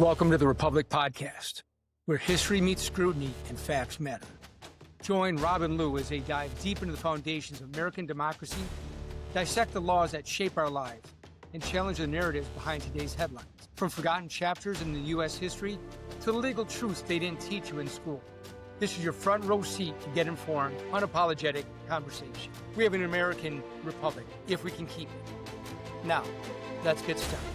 Welcome to the Republic Podcast, where history meets scrutiny and facts matter. Join Rob and Lou as they dive deep into the foundations of American democracy, dissect the laws that shape our lives, and challenge the narratives behind today's headlines. From forgotten chapters in the U.S. history to the legal truths they didn't teach you in school. This is your front row seat to get informed, unapologetic conversation. We have an American republic, if we can keep it. Now, let's get started.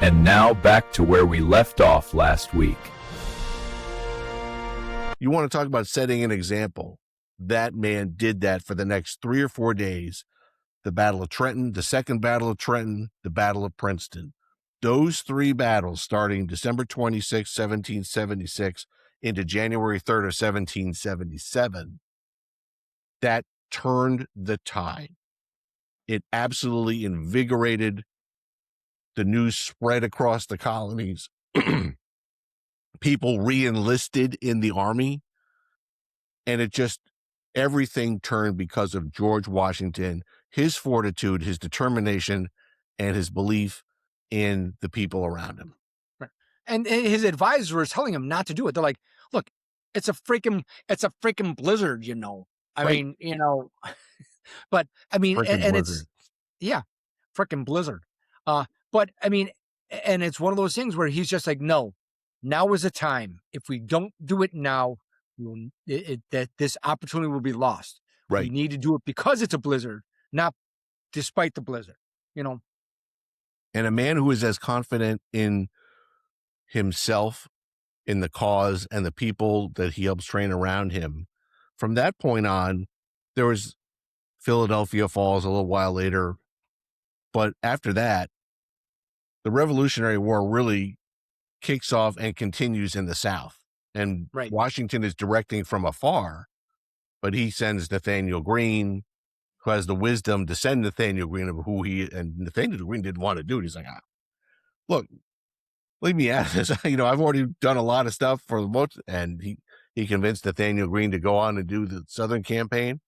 And now back to where we left off last week. You want to talk about setting an example? That man did that for the next 3 or 4 days. The Battle of Trenton, the Second Battle of Trenton, the Battle of Princeton. Those 3 battles starting December 26, 1776 into January 3rd of 1777, that turned the tide. It absolutely invigorated. The news spread across the colonies. People re-enlisted in the army. And everything turned because of George Washington, his fortitude, his determination, and his belief in the people around him. Right. And his advisors were telling him not to do it. They're like, look, it's a freaking blizzard, you know. I mean, you know, but I mean, and it's, yeah, freaking blizzard. But I mean, and it's one of those things where he's just like, no, now is the time. If we don't do it now, that this opportunity will be lost. Right. We need to do it because it's a blizzard, not despite the blizzard, you know. And a man who is as confident in himself, in the cause, and the people that he helps train around him. From that point on, there was Philadelphia Falls a little while later. But after that, the Revolutionary War really kicks off and continues in the South. And Washington is directing from afar, but he sends Nathaniel Greene, who has the wisdom to send Nathaniel Greene, and Nathaniel Greene didn't want to do it. He's like, look, leave me at this. You know, I've already done a lot of stuff for the most, and he convinced Nathaniel Greene to go on and do the Southern campaign,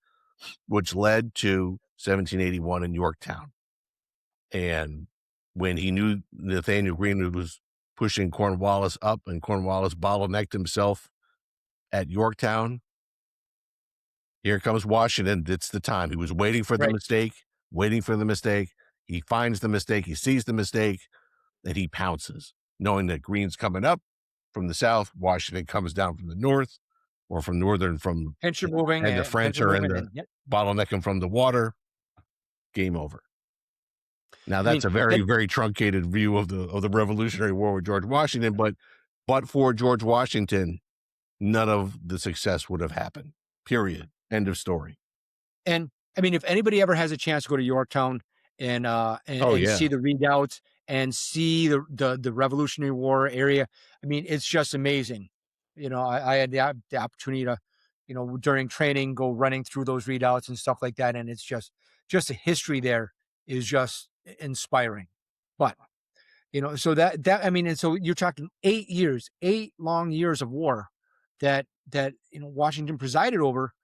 which led to 1781 in Yorktown. And when he knew Nathaniel Greene was pushing Cornwallis up and Cornwallis bottlenecked himself at Yorktown, here comes Washington. It's the time. He was waiting for the mistake. He finds the mistake. He sees the mistake, and he pounces, knowing that Greene's coming up from the south. Washington comes down from the north, or from northern, and the French are in the bottlenecking from the water. Game over. Now that's a very, very truncated view of the Revolutionary War with George Washington, but for George Washington, none of the success would have happened. Period. End of story. And I mean, if anybody ever has a chance to go to Yorktown and see the redoubts and see the Revolutionary War area, I mean, it's just amazing. You know, I had the opportunity to, you know, during training, go running through those redoubts and stuff like that, and it's just the history there is just inspiring. But you know, so that I mean, and so you're talking 8 long years of war that you know Washington presided over,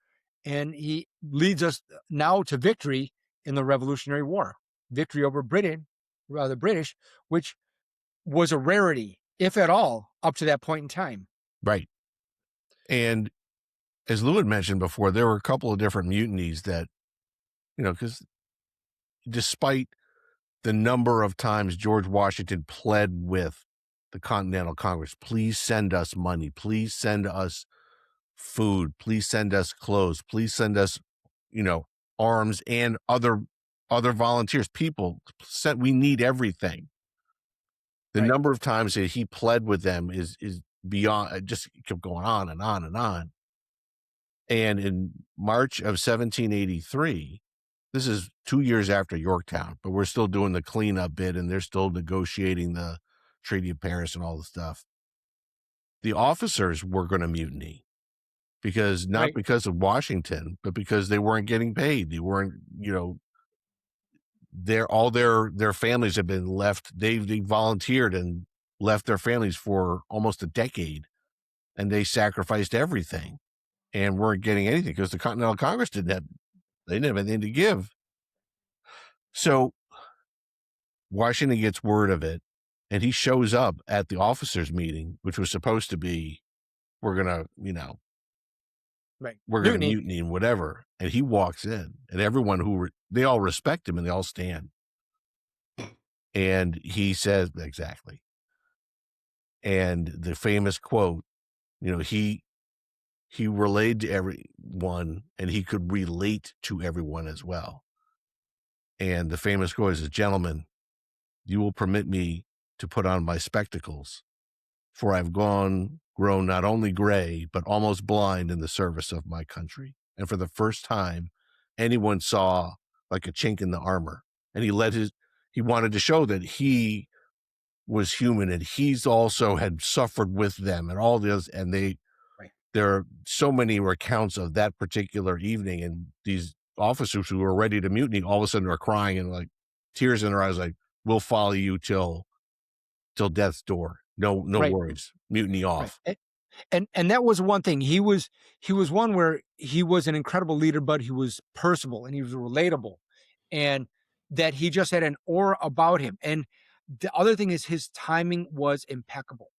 and he leads us now to victory in the Revolutionary War, victory over the British, which was a rarity, if at all, up to that point in time. Right. And as Lou had mentioned before, there were a couple of different mutinies that, you know, because despite the number of times George Washington pled with the Continental Congress, please send us money, please send us food, please send us clothes, please send us, you know, arms and other volunteers, people, we need everything. The number of times that he pled with them is beyond, it just kept going on and on and on. And in March of 1783, this is 2 years after Yorktown, but we're still doing the cleanup bit, and they're still negotiating the Treaty of Paris and all the stuff. The officers were going to mutiny because because of Washington, but because they weren't getting paid. They weren't, you know, all their families have been left. They volunteered and left their families for almost a decade, and they sacrificed everything and weren't getting anything because the Continental Congress didn't have anything to give. So Washington gets word of it, and he shows up at the officers' meeting, which was supposed to be, we're gonna, we're gonna mutiny and whatever. And he walks in, and everyone they all respect him, and they all stand. And he says, exactly. And the famous quote, he relayed to everyone, and he could relate to everyone as well. And the famous quote is, "Gentlemen, you will permit me to put on my spectacles, for I've grown not only gray, but almost blind in the service of my country." And for the first time, anyone saw like a chink in the armor. And he wanted to show that he was human, and he's also had suffered with them and all the others. And there are so many accounts of that particular evening, and these officers who were ready to mutiny all of a sudden are crying and like tears in their eyes, like, "We'll follow you till death's door. No worries. Mutiny off." Right. And that was one thing. He was one where he was an incredible leader, but he was personable and he was relatable, and that he just had an aura about him. And the other thing is his timing was impeccable.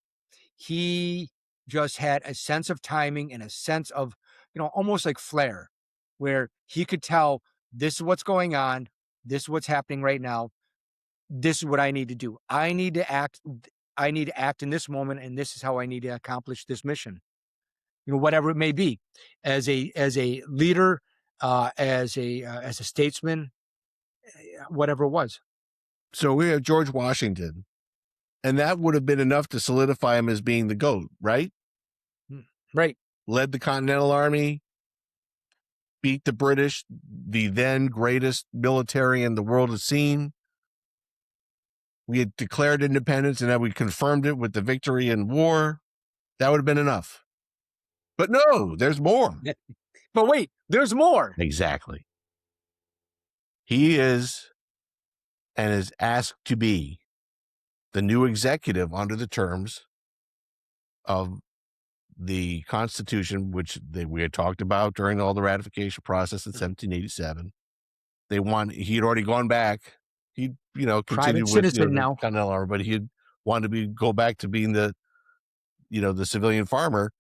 He just had a sense of timing and a sense of, almost like flair, where he could tell, this is what's going on. This is what's happening right now. This is what I need to do. I need to act in this moment, and this is how I need to accomplish this mission. Whatever it may be, as a leader, as a statesman, whatever it was. So we have George Washington, and that would have been enough to solidify him as being the GOAT, right? Right. Led the Continental Army, beat the British, the then greatest military in the world has seen. We had declared independence, and then we confirmed it with the victory in war. That would have been enough. But no, there's more. But wait, there's more. Exactly. He is, and is asked to be, the new executive under the terms of the Constitution, which we had talked about during all the ratification process in 1787. He had already gone back. He, continued with now. Continental Army, but he wanted to go back to being the civilian farmer.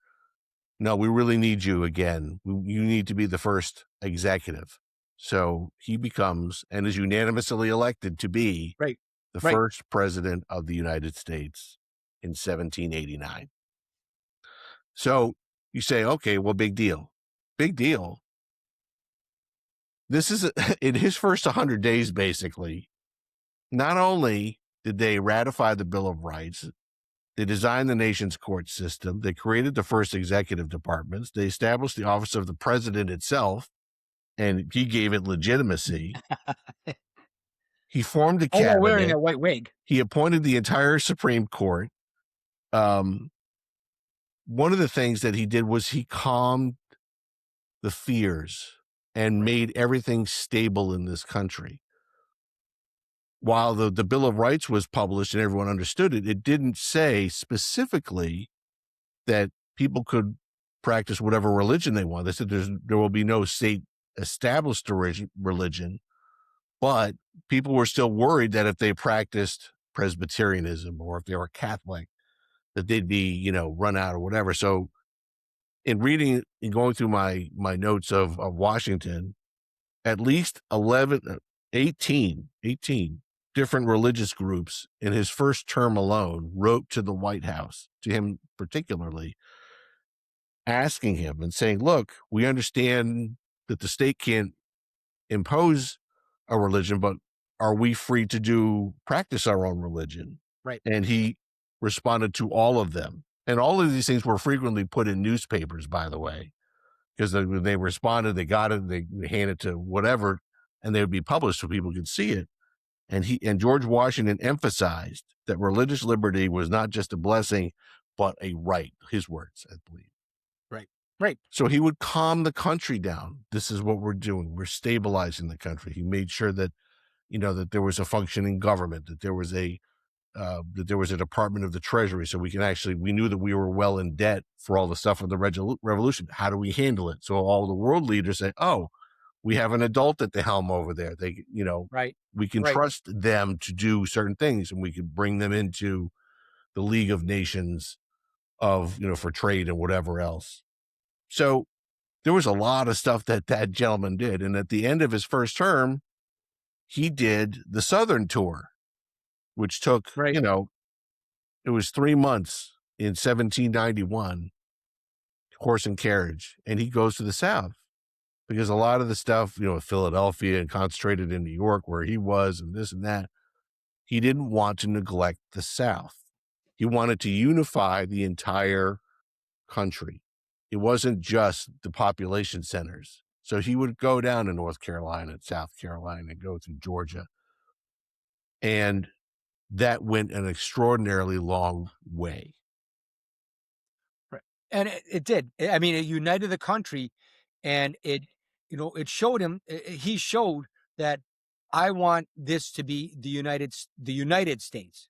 No, we really need you again. You need to be the first executive. So he becomes, and is unanimously elected to be the first president of the United States in 1789. So you say, okay, well, big deal. Big deal. This is in his first 100 days, basically. Not only did they ratify the Bill of Rights, they designed the nation's court system, they created the first executive departments, they established the office of the president itself, and he gave it legitimacy. He formed a cabinet. Wearing a white wig. He appointed the entire Supreme Court. One of the things that he did was he calmed the fears and made everything stable in this country. While the Bill of Rights was published and everyone understood it, it didn't say specifically that people could practice whatever religion they want. They said there will be no state established religion, but people were still worried that if they practiced Presbyterianism or if they were Catholic, that they'd be, run out or whatever. So in reading and going through my notes of Washington, at least 18 different religious groups in his first term alone wrote to the White House, to him particularly, asking him and saying, look, we understand that the state can't impose a religion, but are we free to practice our own religion? Right. And he responded to all of them. And all of these things were frequently put in newspapers, by the way, because when they responded, they got it, they handed it to whatever, and they would be published so people could see it. And George Washington emphasized that religious liberty was not just a blessing, but a right. His words, I believe. Right. So he would calm the country down. This is what we're doing. We're stabilizing the country. He made sure that, that there was a functioning government, that there was a Department of the Treasury. So we knew that we were well in debt for all the stuff of the Revolution. How do we handle it? So all the world leaders say, oh, We have an adult at the helm over there. They, Right. we can Right. trust them to do certain things, and we can bring them into the League of Nations of, for trade and whatever else. So there was a lot of stuff that gentleman did. And at the end of his first term, he did the Southern tour, which took, Right. it was 3 months in 1791, horse and carriage. And he goes to the South because a lot of the stuff, Philadelphia and concentrated in New York where he was and this and that, he didn't want to neglect the South. He wanted to unify the entire country. It wasn't just the population centers. So he would go down to North Carolina and South Carolina and go through Georgia. And that went an extraordinarily long way. Right. And it did. I mean, it united the country, and it showed him. He showed that I want this to be the United States,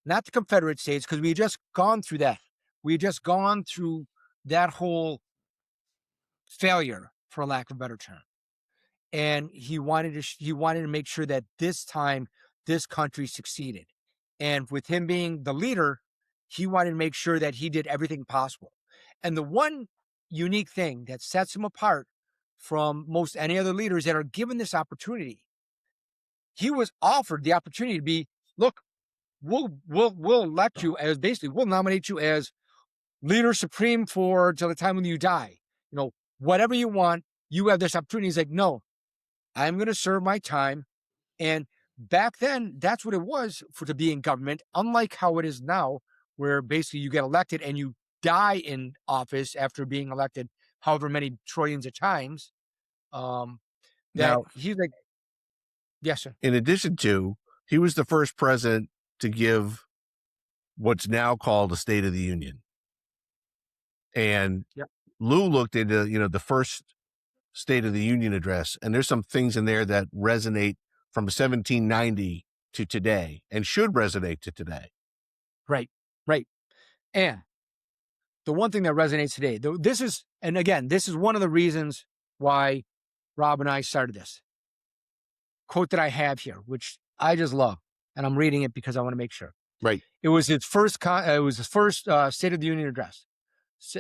not the Confederate States, because we had just gone through that. We had just gone through that whole failure, for lack of a better term. And he wanted to make sure that this time this country succeeded. And with him being the leader, he wanted to make sure that he did everything possible. And the one unique thing that sets him apart from most any other leaders that are given this opportunity, he was offered the opportunity to be, look, we'll elect you as, basically, we'll nominate you as leader supreme for till the time when you die. Whatever you want, you have this opportunity. He's like, no, I'm going to serve my time. And back then, that's what it was to be in government, unlike how it is now, where basically you get elected and you die in office after being elected however many trillions of times. That he's like, yes, sir. In addition to, he was the first president to give what's now called a State of the Union. And Lou looked into, the first State of the Union address, and there's some things in there that resonate from 1790 to today and should resonate to today. Right. And the one thing that resonates today, this is one of the reasons why Rob and I started this quote that I have here, which I just love, and I'm reading it because I want to make sure. Right. It was his first State of the Union address.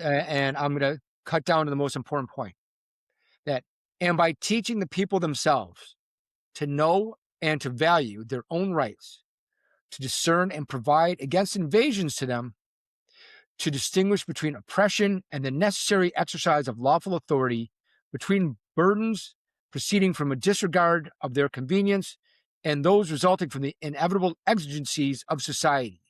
And I'm going to cut down to the most important point. And by teaching the people themselves to know and to value their own rights, to discern and provide against invasions to them, to distinguish between oppression and the necessary exercise of lawful authority, between burdens proceeding from a disregard of their convenience and those resulting from the inevitable exigencies of society.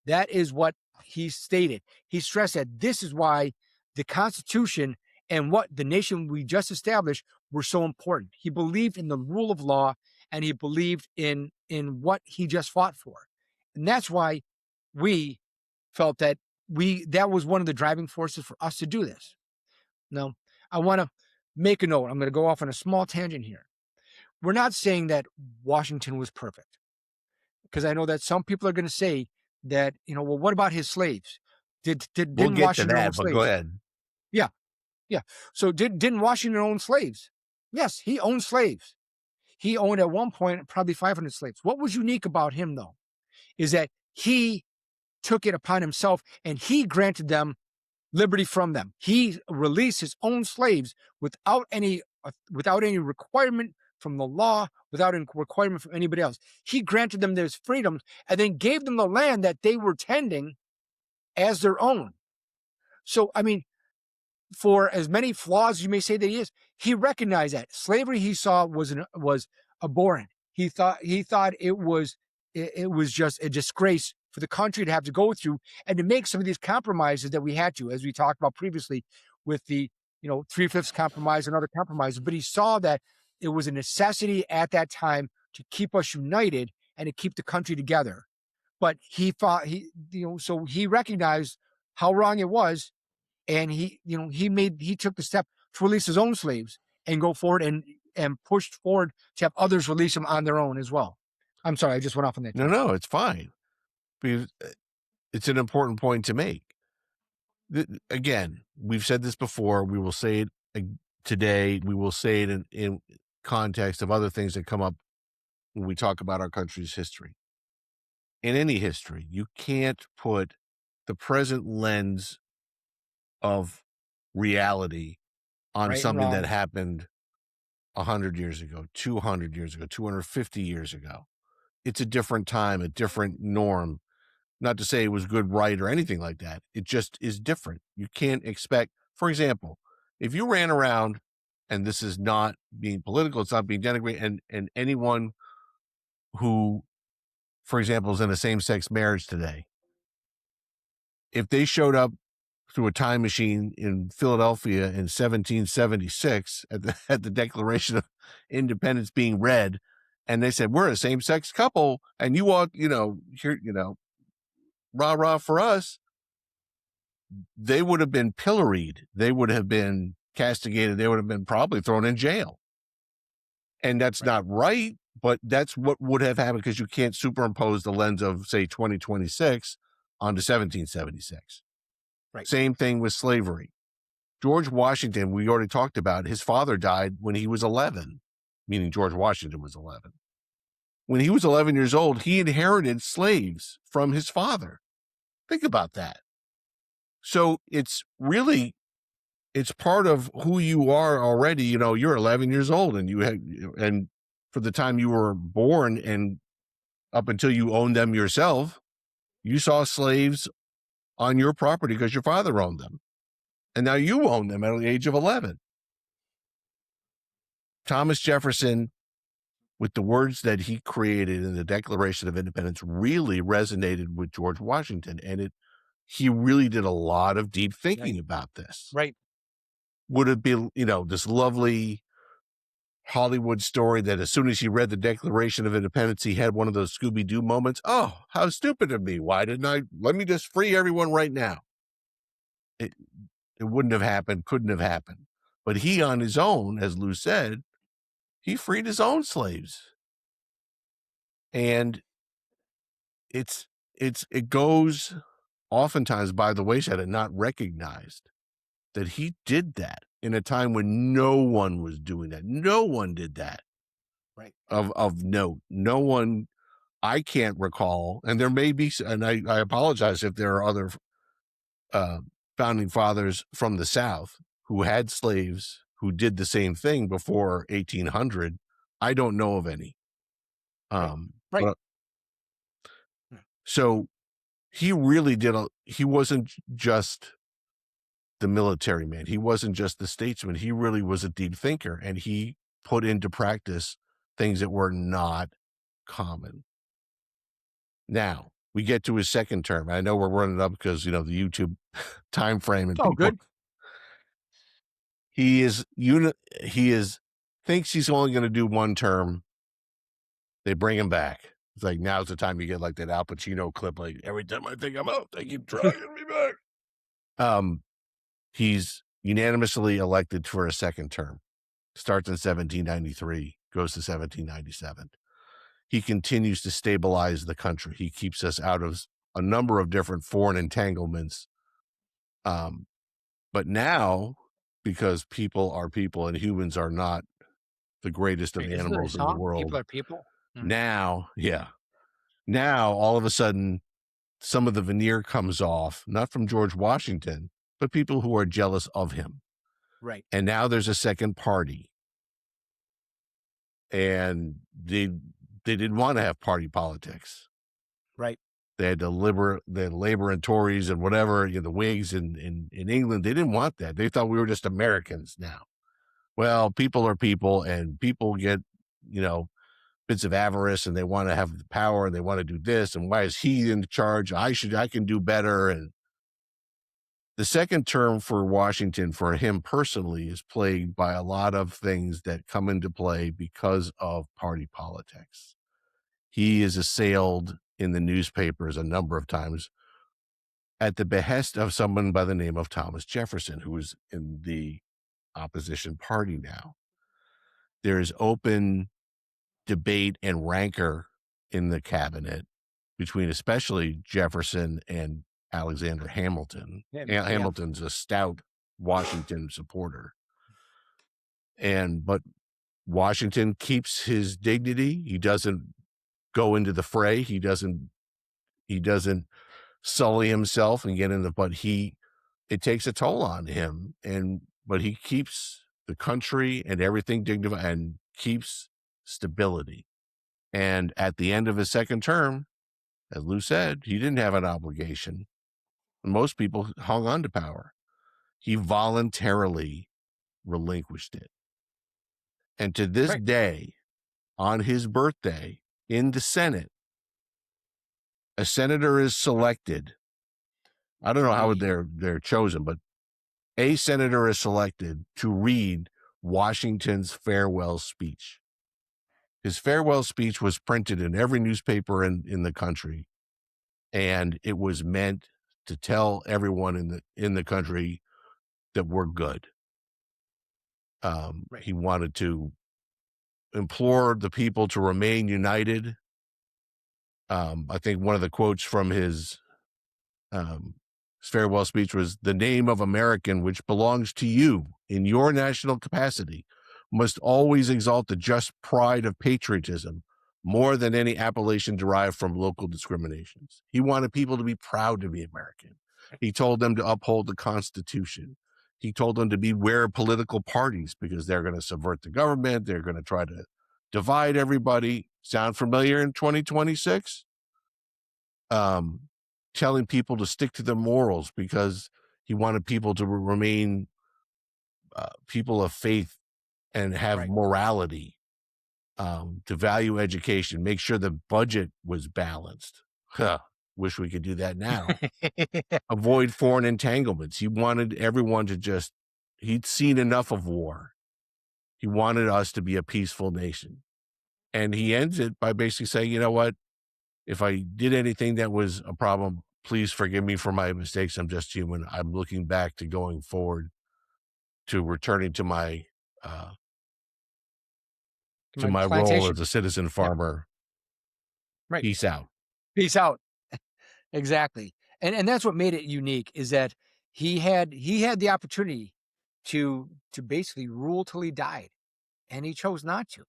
That is what he stated. He stressed that this is why the Constitution and what the nation we just established were so important. He believed in the rule of law, and he believed in what he just fought for. And that's why we felt that that was one of the driving forces for us to do this. Now, I want to make a note. I'm going to go off on a small tangent here. We're not saying that Washington was perfect, because I know that some people are going to say that, well, what about his slaves? Didn't Washington own slaves? Go ahead. Yeah. So didn't Washington own slaves? Yes, he owned slaves. He owned at one point probably 500 slaves. What was unique about him, though, is that he took it upon himself and he granted them liberty from them. He released his own slaves without any requirement from the law, without any requirement from anybody else. He granted them their freedoms and then gave them the land that they were tending as their own. So, I mean, for as many flaws you may say that he recognized that slavery he saw was abhorrent. He thought it was just a disgrace for the country to have to go through and to make some of these compromises that we had to, as we talked about previously with the 3/5 compromise and other compromises. But he saw that it was a necessity at that time to keep us united and to keep the country together. But he thought so he recognized how wrong it was. And he took the step to release his own slaves and go forward and pushed forward to have others release them on their own as well. I'm sorry, I just went off on that. No, it's fine. Because it's an important point to make. Again, we've said this before. We will say it today. We will say it in context of other things that come up when we talk about our country's history. In any history, you can't put the present lens of reality on Right and something that wrong. happened 100 years ago, 200 years ago, 250 years ago. It's a different time, a different norm. Not to say it was good, right, or anything like that. It just is different. You can't expect, for example, if you ran around, and this is not being political, it's not being denigrated, and anyone who, for example, is in a same-sex marriage today, if they showed up through a time machine in Philadelphia in 1776 at the Declaration of Independence being read, and they said, we're a same-sex couple, and you all, here, rah, rah for us, they would have been pilloried. They would have been castigated. They would have been probably thrown in jail. And that's not right, but that's what would have happened, because you can't superimpose the lens of, say, 2026 onto 1776. Right. Same thing with slavery. George Washington, we already talked about, his father died when he was 11, meaning George Washington was 11. When he was 11 years old, he inherited slaves from his father. Think about that. So it's part of who you are already. You're 11 years old, and for the time you were born and up until you owned them yourself, you saw slaves on your property because your father owned them. And now you own them at the age of 11. Thomas Jefferson, with the words that he created in the Declaration of Independence, really resonated with George Washington. And he really did a lot of deep thinking about this. Right. Would it be, this lovely Hollywood story that as soon as he read the Declaration of Independence, he had one of those Scooby-Doo moments? Oh, how stupid of me. Why didn't I? Let me just free everyone right now. It wouldn't have happened, couldn't have happened. But he, on his own, as Lou said, he freed his own slaves. And it goes oftentimes by the wayside and not recognized that he did that in a time when no one was doing that. No one did that. Right. Of note. No one, I can't recall, and there may be, and I apologize if there are other founding fathers from the South who had slaves who did the same thing before 1800. I don't know of any. Right. So he really he wasn't just the military man. He wasn't just the statesman. He really was a deep thinker, and he put into practice things that were not common. Now we get to his second term. I know we're running up because, the YouTube time frame, and good. He thinks he's only going to do one term. They bring him back. It's like, now's the time you get like that Al Pacino clip. Like, every time I think I'm out, they keep dragging me back. He's unanimously elected for a second term. Starts in 1793, goes to 1797. He continues to stabilize the country. He keeps us out of a number of different foreign entanglements. But now, because people are people and humans are not the greatest of animals in the world. People are people. Now, all of a sudden, some of the veneer comes off, not from George Washington, but people who are jealous of him. Right. And now there's a second party. And they didn't want to have party politics. Right. They had Labor and Tories and whatever, the Whigs in England. They didn't want that. They thought we were just Americans now. Well, people are people, and people get, bits of avarice, and they want to have the power, and they want to do this. And why is he in charge? I can do better. And the second term for Washington, for him personally, is plagued by a lot of things that come into play because of party politics. He is assailed in the newspapers a number of times at the behest of someone by the name of Thomas Jefferson, who is in the opposition party now. There is open debate and rancor in the cabinet between especially Jefferson and Alexander Hamilton. Hamilton's a stout Washington supporter. but Washington keeps his dignity. He doesn't go into the fray. He doesn't sully himself and get into, but it takes a toll on him. But he keeps the country and everything dignified and keeps stability. And at the end of his second term, as Lou said, he didn't have an obligation. Most people hung on to power. He voluntarily relinquished it. And to this day, on his birthday in the Senate, a senator is selected. I don't know how they're chosen, but a senator is selected to read Washington's farewell speech. His farewell speech was printed in every newspaper in the country, and it was meant to tell everyone in the country that we're good. He wanted to implore the people to remain united. I think one of the quotes from his farewell speech was, "The name of American, which belongs to you in your national capacity, must always exalt the just pride of patriotism more than any appellation derived from local discriminations." He wanted people to be proud to be American. He told them to uphold the Constitution. He told them to beware of political parties because they're going to subvert the government. They're going to try to divide everybody. Sound familiar in 2026? Telling people to stick to their morals because he wanted people to remain people of faith and have morality, to value education, make sure the budget was balanced. Wish we could do that now. Avoid foreign entanglements. He wanted everyone to he'd seen enough of war. He wanted us to be a peaceful nation. And he ends it by basically saying, you know what? If I did anything that was a problem, please forgive me for my mistakes. I'm just human. I'm looking back to going forward, to returning to my role as a citizen farmer. Right. Peace out. Peace out. Exactly. And that's what made it unique, is that he had the opportunity to basically rule till he died, and he chose not to.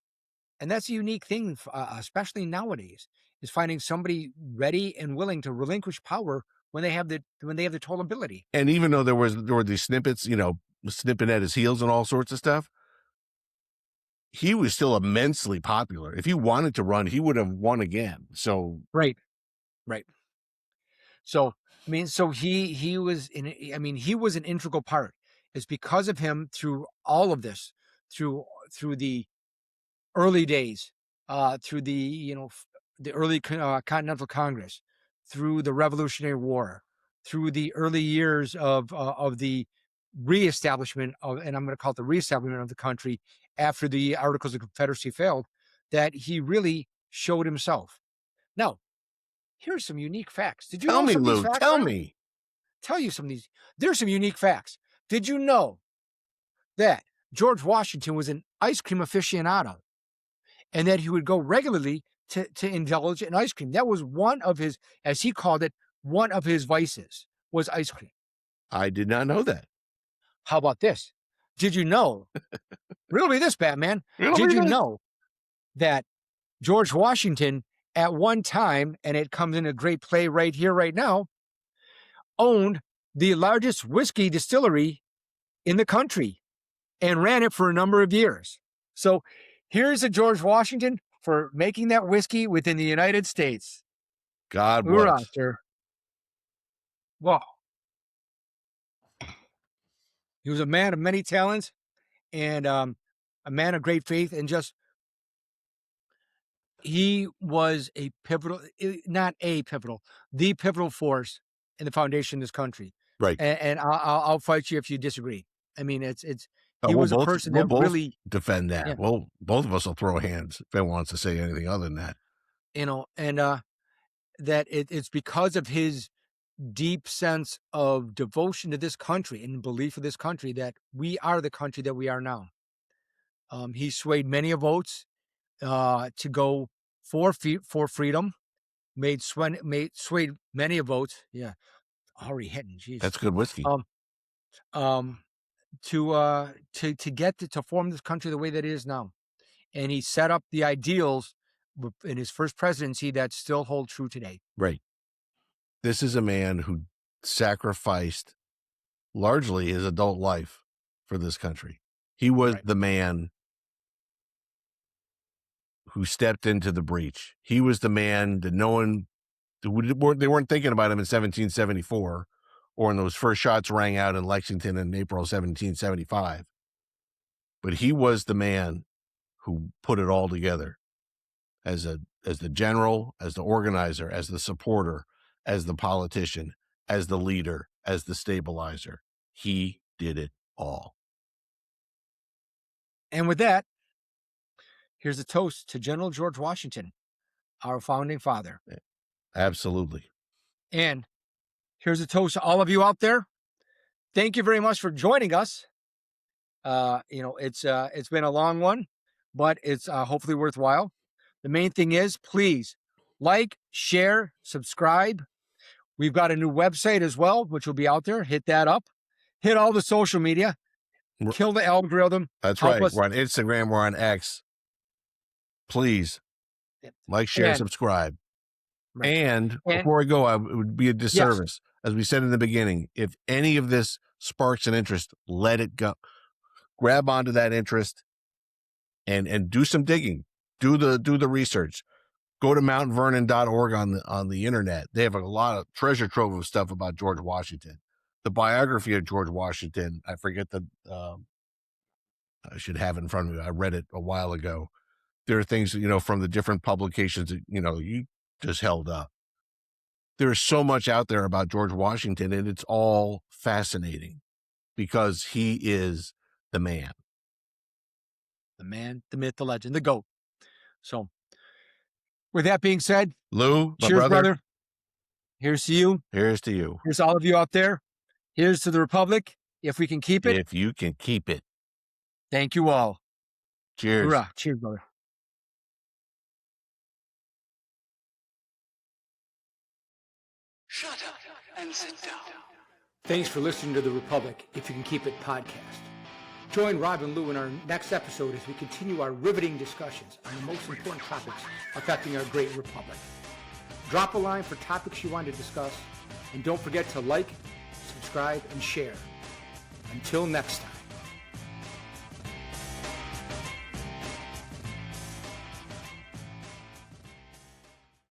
And that's a unique thing, especially nowadays, is finding somebody ready and willing to relinquish power when they have the total ability. And even though there were these snippets, snipping at his heels and all sorts of stuff, he was still immensely popular. If he wanted to run, he would have won again. So right. So he was he was an integral part. It's because of him through all of this, through the early days, through the the early Continental Congress, through the Revolutionary War, through the early years of the reestablishment of, and I'm going to call it the reestablishment of the country after the Articles of Confederacy failed, that he really showed himself. Now, here's some unique facts. Did you know some of these facts? Tell me. Tell you some of these. There's some unique facts. Did you know that George Washington was an ice cream aficionado, and that he would go regularly to indulge in ice cream? That was one of his, as he called it, one of his vices was ice cream. I did not know that. How about this? Did you know? Riddle me this, Batman. Did you know that George Washington, at one time, and it comes in a great play right here, right now, owned the largest whiskey distillery in the country and ran it for a number of years? So here's a George Washington for making that whiskey within the United States. God bless. Sir. Wow. He was a man of many talents and a man of great faith, and he was the pivotal force in the foundation of this country. Right. And I'll fight you if you disagree. I mean, he was a person that really defend that. Yeah. Well, both of us will throw hands if anyone wants to say anything other than that. And that it's because of his deep sense of devotion to this country and belief of this country that we are the country that we are now. He swayed many votes to go for freedom. Swayed many votes. Yeah, already hitting. Jeez, that's good whiskey. to form this country the way that it is now. And he set up the ideals in his first presidency that still hold true today. Right. This is a man who sacrificed largely his adult life for this country. He was the man who stepped into the breach. He was the man that they weren't thinking about him in 1774 or when those first shots rang out in Lexington in April 1775. But he was the man who put it all together as the general, as the organizer, as the supporter, as the politician, as the leader, as the stabilizer. He did it all. And with that, here's a toast to General George Washington, our founding father. Absolutely. And here's a toast to all of you out there. Thank you very much for joining us. It's been a long one, but it's hopefully worthwhile. The main thing is, please like, share, subscribe. We've got a new website as well, which will be out there. Hit that up. Hit all the social media. Kill the algorithm. That's right. We're on Instagram. We're on X. Please like, share, subscribe. Right. And before we go, it would be a disservice. As we said in the beginning, if any of this sparks an interest, let it go. Grab onto that interest and do some digging. Do the research. Go to mountvernon.org on the internet. They have a lot of treasure trove of stuff about George Washington. The biography of George Washington, I forget I should have it in front of me. I read it a while ago. There are things, from the different publications that, you just held up. There's so much out there about George Washington, and it's all fascinating because he is the man. The man, the myth, the legend, the GOAT. So with that being said, Lou, cheers, brother. Here's to you. Here's to you. Here's to all of you out there. Here's to the Republic. If we can keep it. If you can keep it. Thank you all. Cheers. Hoorah. Cheers, brother. Shut up and sit down. Thanks for listening to the Republic, If You Can Keep It podcast. Join Rob and Lou in our next episode as we continue our riveting discussions on the most important topics affecting our great republic. Drop a line for topics you want to discuss, and don't forget to like, subscribe, and share. Until next time.